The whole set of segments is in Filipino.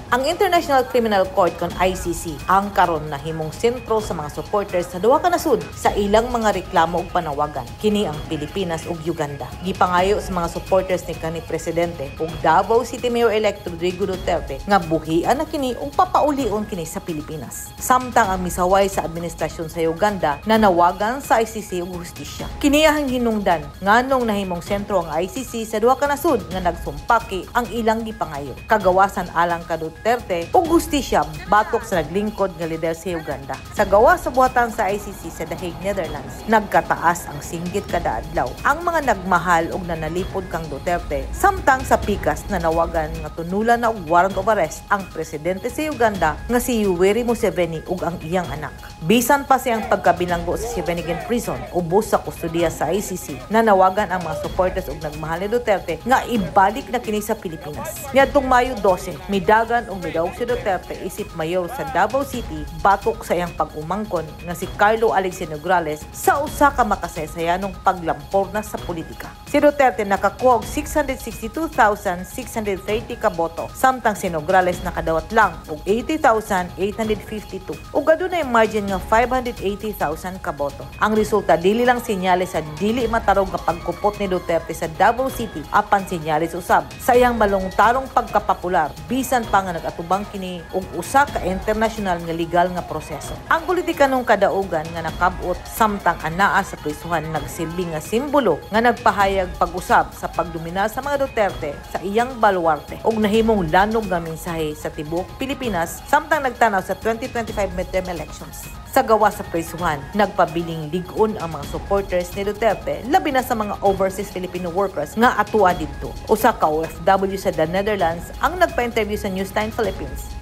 Ang International Criminal Court kon ICC ang karon nahimong sentro sa mga supporters sa duha ka nasud sa ilang mga reklamo ug panawagan. Kini ang Pilipinas ug Uganda. Gipangayo sa mga supporters ni kanhi presidente ug Davao City Mayor-elect Rodrigo Duterte nga buhian na kini ug papaulion kini sa Pilipinas. Samtang ang misaway sa administrasyon sa Uganda nanawagan sa ICC ug hustisya. Kini ang hinungdan nganong nahimong sentro ang ICC sa duha ka nasud nga nagsumpaki ang ilang gipangayo. Kagawasan alang kadto Duterte ug hustisya batok sa naglingkod nga lider sa Uganda. Sa gawa sa buhatan sa ICC sa The Hague, Netherlands, nagkataas ang singgit kada adlaw. Ang mga nagmahal ug nanalipod kang Duterte samtang sa pikas nanawagan nga tunulan na og warrant of arrest ang presidente sa Uganda nga si Yoweri Museveni ug ang iyang anak. Bisan pa siyang pagkabilanggo sa Sibeniguin Prison ubos sa kustudiya sa ICC, nanawagan ang mga supporters ug nagmahal ni Duterte nga ibalik na kini sa Pilipinas. Niadtong Mayo 12, midagan ug midawog si Duterte isip mayor sa Davao City batok sa iyang pag-umangkon nga si Carlo Alexis Nograles sa usa ka makasaysayanong paglampor na sa politika. Si Duterte nakakuha og 662,630 ka boto, samtang si Nograles nakadawat lang og 80,852 ug adunay margin nga 580,000 ka boto. Ang resulta dili lang senyales sa dili matarong nga pagkupot ni Duterte sa Davao City, apan senyales usab sa iyang malungtarong pagkapopular bisan pa nga nagatubang kini og usa ka international nga legal nga proseso. Ang politika nung kadaugan nga nakabot samtang anaa sa prisuhan nagsilbi nga simbolo nga nagpahayag pag-usab sa pagdomina sa mga Duterte sa iyang baluarte ug nahimong lanog nga mensahe sa tibuok Pilipinas samtang nagtanaw sa 2025 midterm elections. Sa gawa sa prisuhan, nagpabiling ligon ang mga supporters ni Duterte labi na sa mga overseas Filipino workers nga atua didto. Usa ka OFW sa The Netherlands ang nagpa-interview sa Newstime Philippines.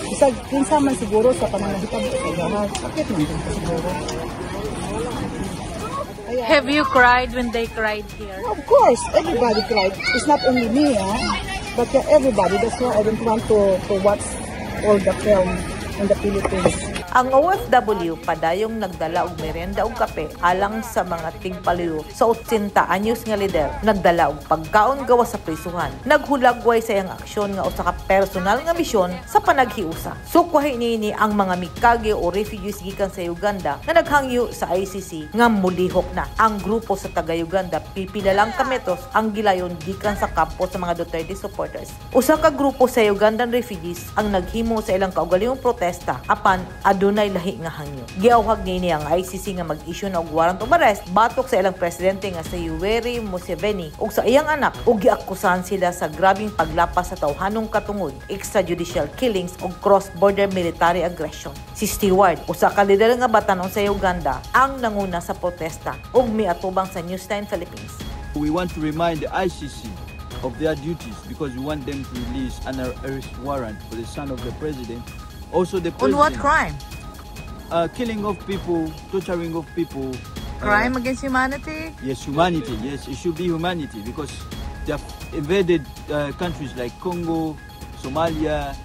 Isa kinsa man siguro sa pananghitabo sa gawas. Bakit man din siguro? Have you cried when they cried here? Of course, everybody cried. It's not only me, but everybody. That's why I don't want to watch all the film in the Philippines. Ang OFW padayong nagdala og merienda ug kape alang sa mga tigpaliw sa 80 anyos nga lider, nagdala og pagkaon gawa sa prisuhan. Naghulagway sa iyang aksyon nga usa ka personal nga misyon sa panaghiusa. Sukwahi niini ang mga mikage o refugees gikan sa Uganda nga naghangyo sa ICC nga mulihok na. Ang grupo sa taga-Uganda pipila lang ka metros ang gilayon gikan sa kampo sa mga Duterte supporters. Usa ka grupo sa Ugandan refugees ang naghimo sa ilang kaugalingong protesta apan adunay lahi nga hangyo. Giawhag niini ang ICC nga mag-issue na og warrant of arrest batok sa ilang presidente nga si Yoweri Museveni ug sa iyang anak ug giakusahan sila sa grabing paglapas sa tawhanong katungod, extrajudicial killings ug cross-border military aggression. Si Stewart, usa ka lider nga batanon sa Uganda, ang nanguna sa protesta ug miatubang sa Newstime Philippines. We want to remind the ICC of their duties because we want them to release an arrest warrant for the son of the president. Also the president. On what crime? Killing of people, torturing of people. Crime against humanity? Yes, humanity. Yes, it should be humanity because they have invaded countries like Congo, Somalia,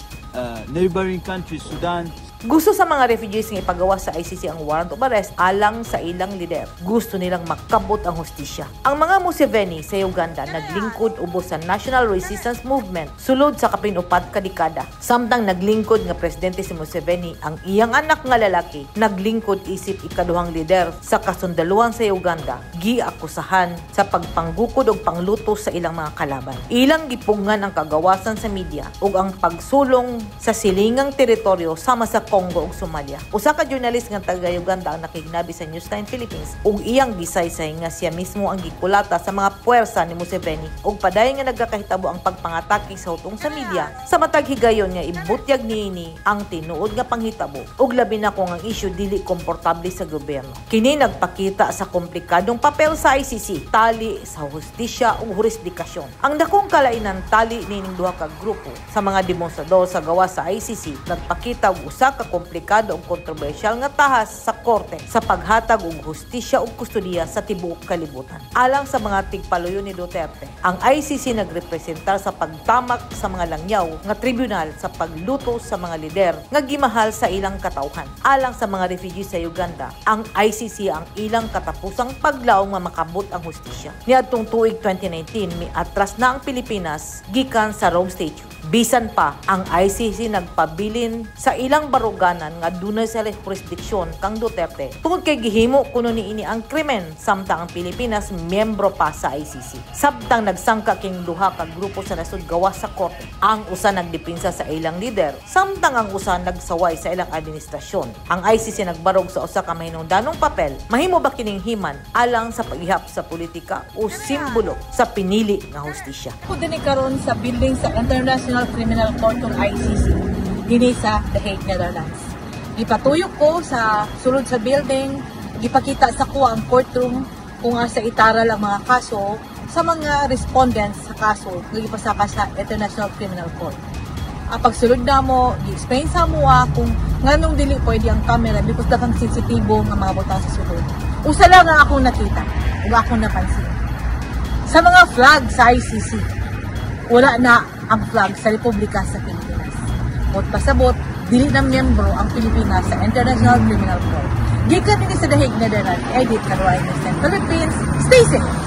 neighboring countries, Sudan. Gusto sa mga refugees nga ipagawa sa ICC ang warrant of arrest alang sa ilang lider. Gusto nilang makabot ang hustisya. Ang mga Museveni sa Uganda naglingkod ubos sa National Resistance Movement sulod sa kapinupat ka dekada. Samtang naglingkod nga presidente si Museveni, ang iyang anak nga lalaki naglingkod isip ikaduhang lider sa kasundaluhan sa Uganda, giakusahan sa pagpanggukod og pangluto sa ilang mga kalaban. Ilang gipungan ang kagawasan sa media ug ang pagsulong sa silingang teritoryo sama sa Congo ug Somalia. Usa ka journalist nga taga-Uganda ang nakignabi sa Newstime Philippines ug iyang gisaysay nga siya mismo ang gikulata sa mga puwersa ni Museveni ug padayon nga nagkakahitabo ang pagpangatake sa hutong sa media sa matag higayon nga ibutyag niini ang tinuod nga panghitabo ug labi na kung ang issue dili komportable sa gobyerno. Kini nagpakita sa komplikadong papel sa ICC, tali sa hustisya ug jurisdikasyon. Ang dakong kalainan tali nining duha ka grupo sa mga demonstrador sa gawa sa ICC nagpakita og usa ka ka komplikado ug kontrobersyal nga tahas sa korte sa paghatag og hustisya ug kustudiya sa tibuok kalibutan. Alang sa mga tigpaluyo ni Duterte, ang ICC nagrepresentar sa pagtamak sa mga langyaw nga tribunal sa pagluto sa mga lider nga gimahal sa ilang katawhan. Alang sa mga refugees sa Uganda, ang ICC ang ilang katapusang paglaom nga makabut ang hustisya. Niadtong tuig 2019, miatras na ang Pilipinas gikan sa Rome Statute. Bisan pa, ang ICC nagpabilin sa ilang baruganan nga dunay sa jurisdiksyon kang Duterte tungod kay gihimo kuno niini ang krimen samtang ang Pilipinas miyembro pa sa ICC. Sabtang nagsangka king duha ka grupo sa nasud gawas sa korte. Ang usa nagdepensa sa ilang lider, samtang ang usa nagsaway sa ilang administrasyon. Ang ICC nagbarog sa usa ka mahinungdanong papel. Mahimo ba kining himan alang sa paghihap sa politika o simbolo sa pinili nga hustisya? Ako din karon sa building sa International Criminal Court ng ICC dinhi sa The Hague, Netherlands. Ipatuyok ko sa sulod sa building, ipakita sa ko ang courtroom kung sa itaral ang mga kaso sa mga respondents sa kaso nga ipasaka sa International Criminal Court. Pagsulod na mo, i-explain sa mo kung nganong dili pwede ang camera because dakang sensitibo nga mga butang sa sulod. Usa lang ang akong nakita, ug akong napansin. Sa mga flag sa ICC, wala na ang flag sa Republika sa Pilipinas. Bot pasabot, dili na miyembro ang Pilipinas sa International Criminal Court. Gikan din sa The Hague, Netherlands, Edith Caroline, Philippines. Stay safe!